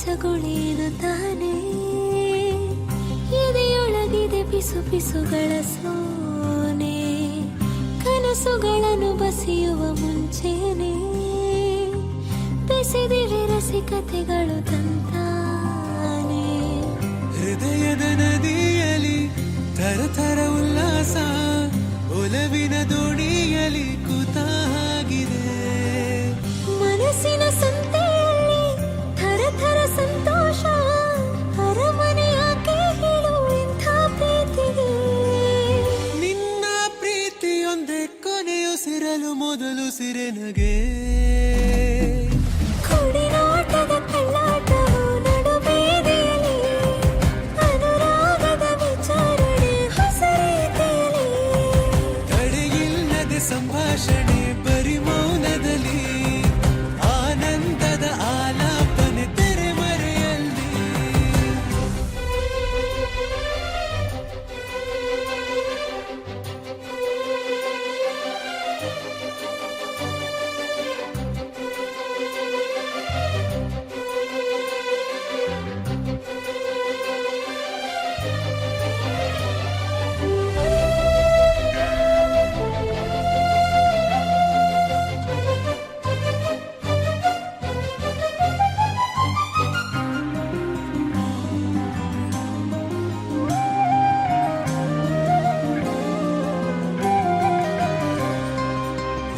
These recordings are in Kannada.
ರೋಮಾಂಚಗುಳೇನು ತಾನೇ ಎದೆಯೊಳಗಿದೆ ಪಿಸು ಪಿಸುಗಳ ಸೋನೆ ಕನಸುಗಳನ್ನು ಬಸಿಯುವ ಮುಂಚೆನೆ ಬೆಸೆದಿವೆ ರಸಿಕತೆಗಳು ತಂತಾನೆ ಹೃದಯದ ನದಿಯಲಿ ಥರಥರ ಉಲ್ಲಾಸ ಒಲವಿನ ದೋಣಿಯಲಿ ಕೂತಾಗಿದೆ ಮನಸ್ಸಿನ ಸಂತೆಯಲ್ಲಿ ಥರಥರ ಸಂತೋಷ ಅರಮನೆಯಾಕೆ ಹೇಳು ಇಂಥ ಪ್ರೀತಿಗೆ ನಿನ್ನ ಪ್ರೀತಿಯೊಂದೇ ಕೊನೆಯುಸಿರಲು ಮೊದಲು ಸಿರೆನಗೆ ಕುಡಿನೋಟದ ಕಳ್ಳಾಟವು ನಡುಬೀದಿಯಲ್ಲಿ ಅನುರಾಗದ ವಿಚಾರಣೆ ಹೊಸ ರೀತಿಯಲ್ಲಿ ತಡೆಯಿಲ್ಲದೆ ಸಂಭಾಷಣೆ ಬರಿ ಮೌನದಲ್ಲಿ ಆನಂದದ ಆಲಾಪನೆ ತೆರೆಮರೆಯಲ್ಲಿ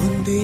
ಒಂದೇ